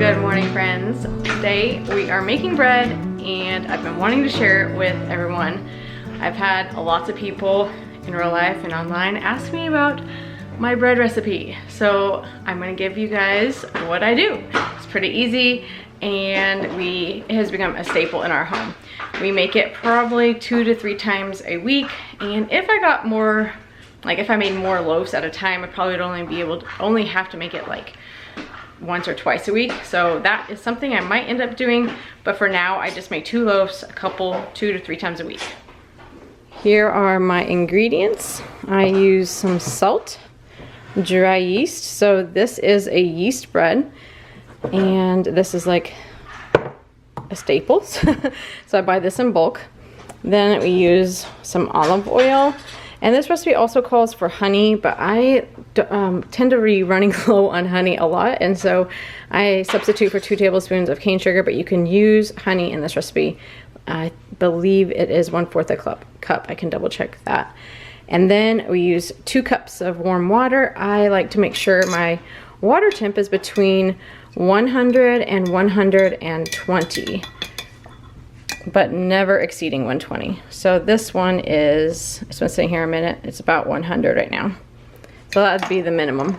Good morning, friends. Today we are making bread and I've been wanting to share it with everyone. I've had lots of people in real life and online ask me about my bread recipe. So I'm gonna give you guys what I do. It's pretty easy and it has become a staple in our home. We make it probably 2 to 3 times a week, and if I got more, like if I made more loaves at a time, I probably would only have to make it like once or twice a week. So that is something I might end up doing, but for now I just make 2 loaves 2 to 3 times a week. Here are my ingredients. I use some salt, dry yeast. So this is a yeast bread, and this is like a staple. So I buy this in bulk. Then we use some olive oil. And this recipe also calls for honey, but I tend to be running low on honey a lot, and so I substitute for 2 tablespoons of cane sugar, but you can use honey in this recipe. I believe it is 1/4 a cup. I can double check that. And then we use 2 cups of warm water. I like to make sure my water temp is between 100 and 120. But never exceeding 120. So this one it's been sitting here a minute. It's about 100 right now. So that'd be the minimum.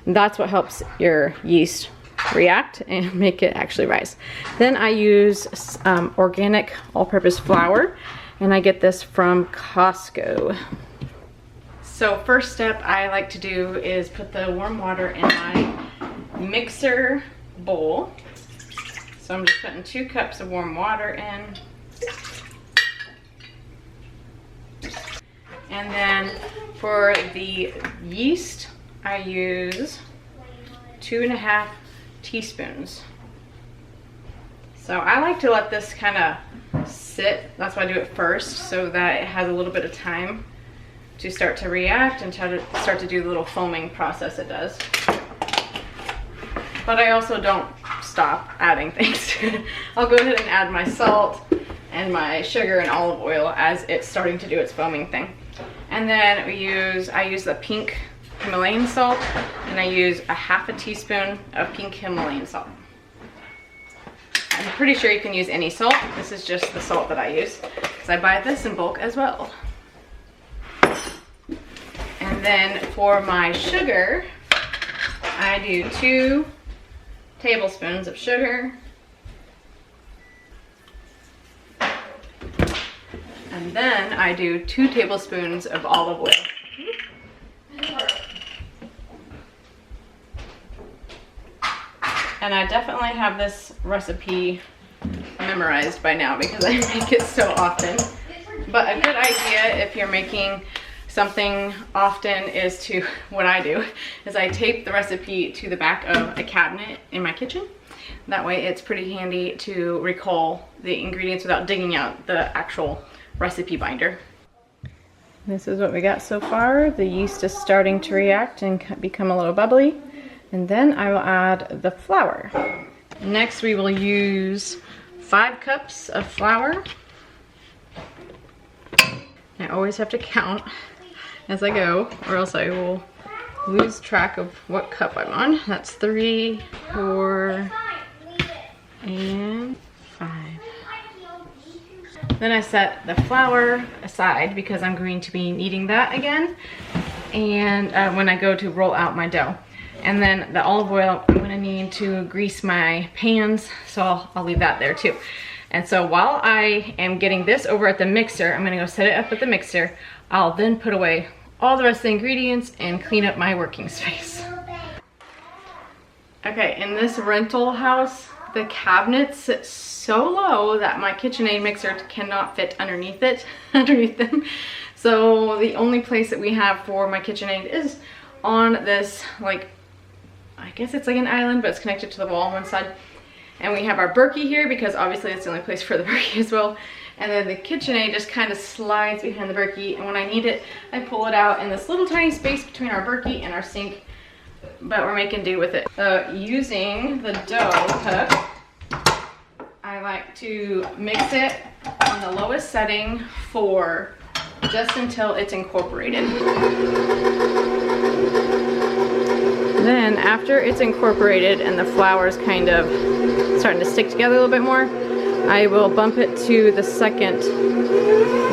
And that's what helps your yeast react and make it actually rise. Then I use organic all-purpose flour, and I get this from Costco. So first step I like to do is put the warm water in my mixer bowl. So I'm just putting 2 cups of warm water in. And then for the yeast, I use 2.5 teaspoons. So I like to let this kind of sit. That's why I do it first, so that it has a little bit of time to start to react and start to do the little foaming process it does. But I also don't stop adding things. I'll go ahead and add my salt and my sugar and olive oil as it's starting to do its foaming thing. And then I use the pink Himalayan salt, and I use 1/2 teaspoon of pink Himalayan salt. I'm pretty sure you can use any salt. This is just the salt that I use, because I buy this in bulk as well. And then for my sugar, I do 2 tablespoons of sugar. And then I do 2 tablespoons of olive oil. And I definitely have this recipe memorized by now because I make it so often. But a good idea if you're making something often is to, what I do, is I tape the recipe to the back of a cabinet in my kitchen. That way it's pretty handy to recall the ingredients without digging out the actual recipe binder. This is what we got so far. The yeast is starting to react and become a little bubbly. And then I will add the flour. Next we will use 5 cups of flour. I always have to count as I go, or else I will lose track of what cup I'm on. That's 3, 4, and 5. Then I set the flour aside because I'm going to be kneading that again, and when I go to roll out my dough. And then the olive oil, I'm gonna need to grease my pans, so I'll leave that there too. And so while I am getting this over at the mixer, I'm gonna go set it up at the mixer. I'll then put away all the rest of the ingredients and clean up my working space. Okay, in this rental house, the cabinets sit so low that my KitchenAid mixer cannot fit underneath them. So the only place that we have for my KitchenAid is on this, like, I guess it's like an island, but it's connected to the wall on one side. And we have our Berkey here because obviously it's the only place for the Berkey as well. And then the KitchenAid just kind of slides behind the Berkey, and when I need it, I pull it out in this little tiny space between our Berkey and our sink, but we're making do with it. So using the dough hook, I like to mix it on the lowest setting for just until it's incorporated. Then after it's incorporated and the flour is kind of starting to stick together a little bit more, I will bump it to the second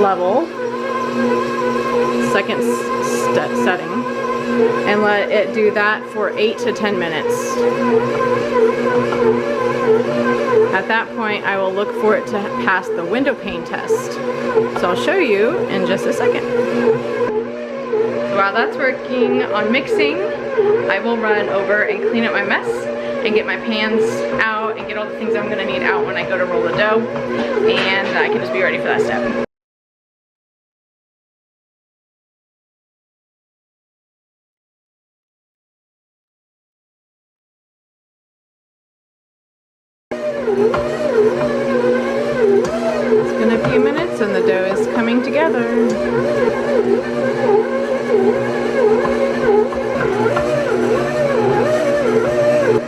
level, second setting, and let it do that for 8 to 10 minutes. At that point, I will look for it to pass the window pane test. So I'll show you in just a second. So while that's working on mixing, I will run over and clean up my mess and get my pans out and get all the things I'm gonna need out when I go to roll the dough, and I can just be ready for that step. It's been a few minutes and the dough is coming together.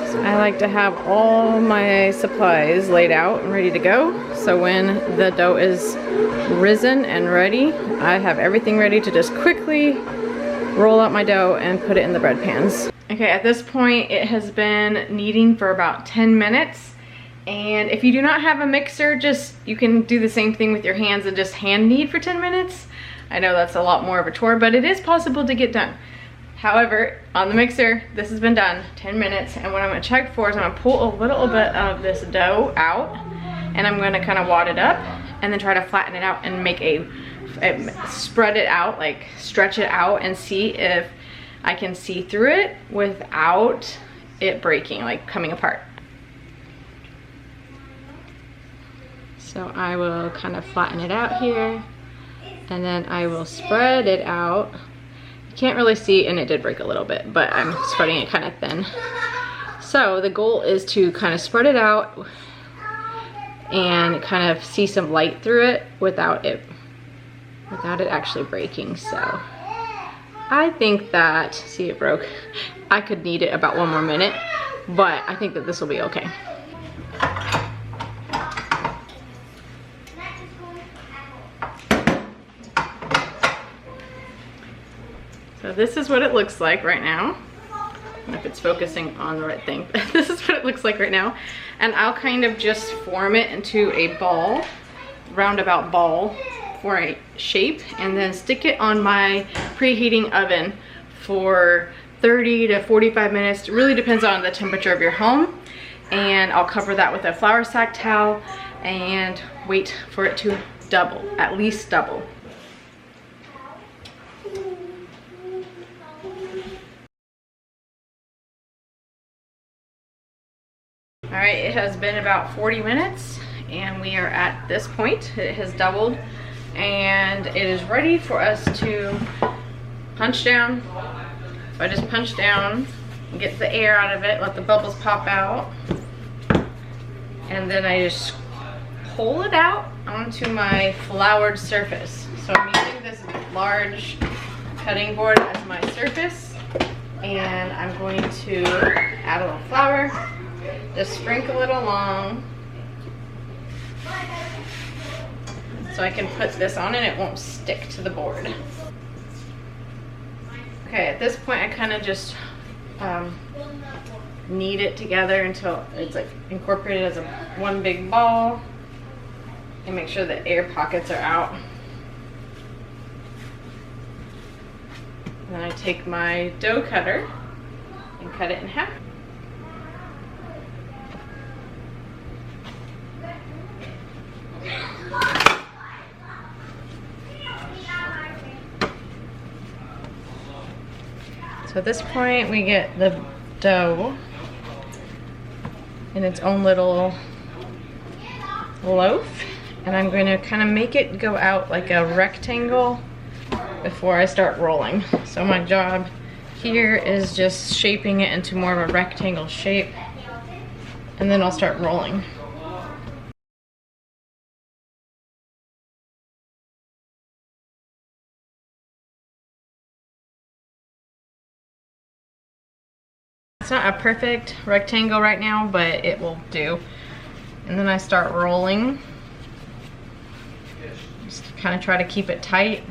So I like to have all my supplies laid out and ready to go. So when the dough is risen and ready, I have everything ready to just quickly roll out my dough and put it in the bread pans. Okay, at this point it has been kneading for about 10 minutes. And if you do not have a mixer, you can do the same thing with your hands and just hand knead for 10 minutes. I know that's a lot more of a chore, but it is possible to get done. However, on the mixer, this has been done 10 minutes, and what I'm gonna check for is I'm gonna pull a little bit of this dough out, and I'm gonna kind of wad it up, and then try to flatten it out and make spread it out, like stretch it out, and see if I can see through it without it breaking, like coming apart. So I will kind of flatten it out here, and then I will spread it out. You can't really see, and it did break a little bit, but I'm spreading it kind of thin. So the goal is to kind of spread it out and kind of see some light through it without it actually breaking. So I think that, see, it broke. I could knead it about 1 more minute, but I think that this will be okay. So this is what it looks like right now. I don't know if it's focusing on the right thing, but this is what it looks like right now. And I'll kind of just form it into a ball, roundabout ball for a shape, and then stick it on my preheating oven for 30 to 45 minutes. It really depends on the temperature of your home. And I'll cover that with a flour sack towel and wait for it to double, at least double. All right, it has been about 40 minutes and we are at this point. It has doubled and it is ready for us to punch down. So I just punch down, get the air out of it, let the bubbles pop out, and then I just pull it out onto my floured surface. So I'm using this large cutting board as my surface, and I'm going to add a little flour. Just sprinkle it along so I can put this on and it won't stick to the board. Okay, at this point I kind of just knead it together until it's like incorporated as one big ball, and make sure the air pockets are out. Then I take my dough cutter and cut it in half. So at this point we get the dough in its own little loaf, and I'm going to kind of make it go out like a rectangle before I start rolling. So my job here is just shaping it into more of a rectangle shape, and then I'll start rolling. It's not a perfect rectangle right now, but it will do. And then I start rolling. Just kind of try to keep it tight.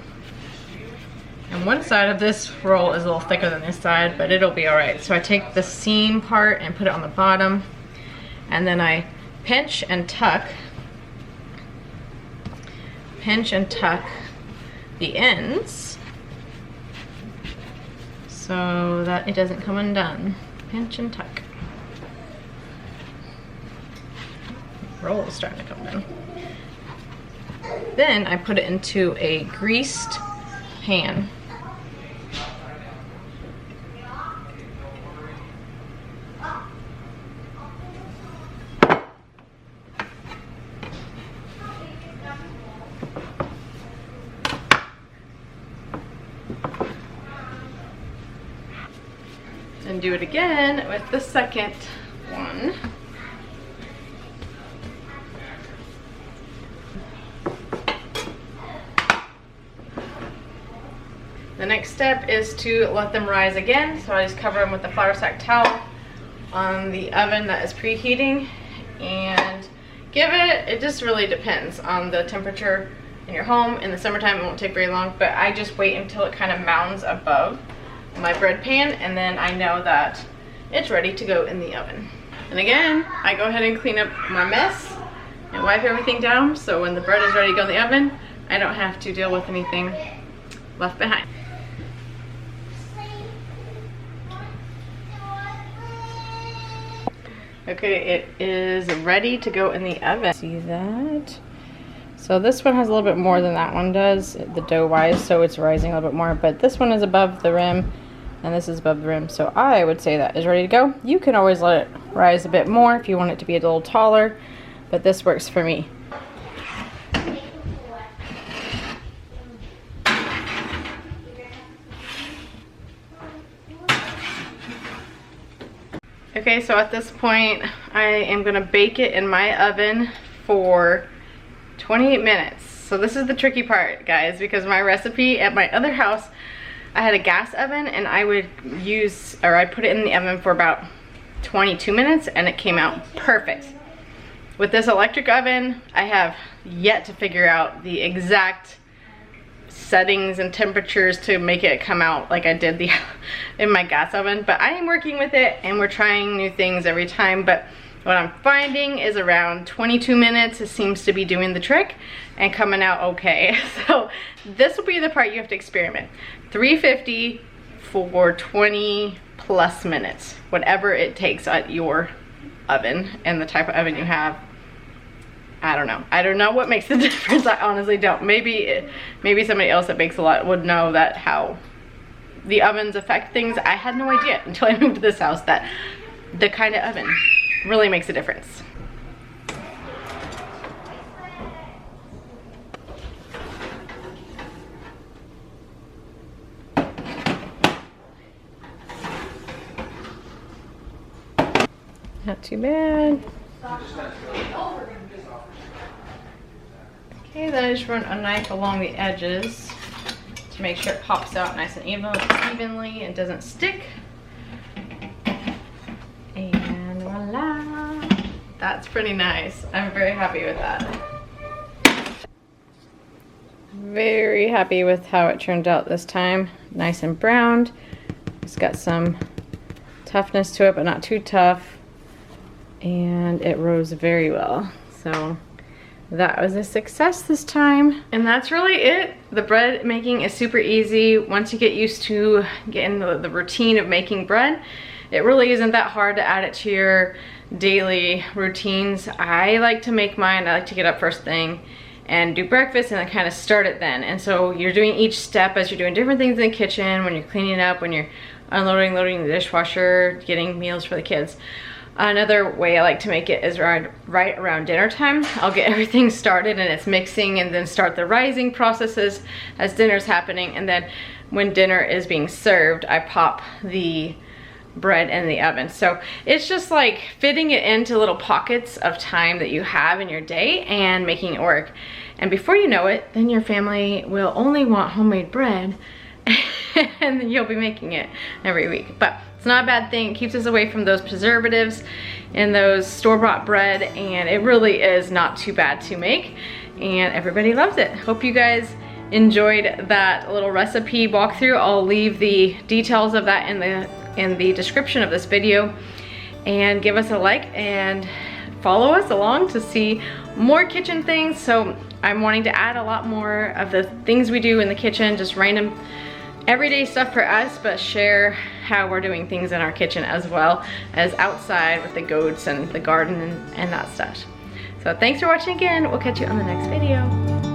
And one side of this roll is a little thicker than this side, but it'll be all right. So I take the seam part and put it on the bottom, and then I pinch and tuck the ends so that it doesn't come undone. Pinch and tuck. Roll is starting to come in. Then I put it into a greased pan. And do it again with the second one. The next step is to let them rise again. So I just cover them with the flour sack towel on the oven that is preheating, and give it just really depends on the temperature in your home. In the summertime it won't take very long, but I just wait until it kind of mounds above my bread pan, and then I know that it's ready to go in the oven. And again, I go ahead and clean up my mess and wipe everything down, so when the bread is ready to go in the oven, I don't have to deal with anything left behind. Okay, it is ready to go in the oven. See that? So this one has a little bit more than that one does, the dough wise, so it's rising a little bit more, but this one is above the rim and this is above the rim, so I would say that is ready to go. You can always let it rise a bit more if you want it to be a little taller, but this works for me. Okay, so at this point, I am gonna bake it in my oven for 28 minutes. So this is the tricky part, guys, because my recipe at my other house, I had a gas oven and I would I'd put it in the oven for about 22 minutes and it came out perfect. With this electric oven, I have yet to figure out the exact settings and temperatures to make it come out like I did in my gas oven, but I am working with it and we're trying new things every time. But what I'm finding is around 22 minutes it seems to be doing the trick and coming out okay. So this will be the part you have to experiment. 350 for 20 plus minutes, whatever it takes at your oven and the type of oven you have. I don't know. I don't know what makes the difference. I honestly don't. Maybe somebody else that bakes a lot would know that how the ovens affect things. I had no idea until I moved to this house that the kind of oven really makes a difference. Not too bad. Okay, then I just run a knife along the edges to make sure it pops out nice and evenly and doesn't stick. And voila! That's pretty nice. I'm very happy with that. Very happy with how it turned out this time. Nice and browned. It's got some toughness to it, but not too tough. And it rose very well. So that was a success this time. And that's really it. The bread making is super easy. Once you get used to getting the routine of making bread, it really isn't that hard to add it to your daily routines. I like to make mine. I like to get up first thing and do breakfast and then kind of start it then. And so you're doing each step as you're doing different things in the kitchen, when you're cleaning up, when you're unloading, loading the dishwasher, getting meals for the kids. Another way I like to make it is right around dinner time. I'll get everything started and it's mixing, and then start the rising processes as dinner's happening. And then when dinner is being served, I pop the bread in the oven. So it's just like fitting it into little pockets of time that you have in your day and making it work. And before you know it, then your family will only want homemade bread and then you'll be making it every week. But it's not a bad thing. It keeps us away from those preservatives and those store-bought bread, and it really is not too bad to make, and everybody loves it. Hope you guys enjoyed that little recipe walkthrough, I'll leave the details of that in the description of this video. And give us a like and follow us along to see more kitchen things. So I'm wanting to add a lot more of the things we do in the kitchen, just random everyday stuff for us, but share how we're doing things in our kitchen as well as outside with the goats and the garden and that stuff. So thanks for watching again. We'll catch you on the next video.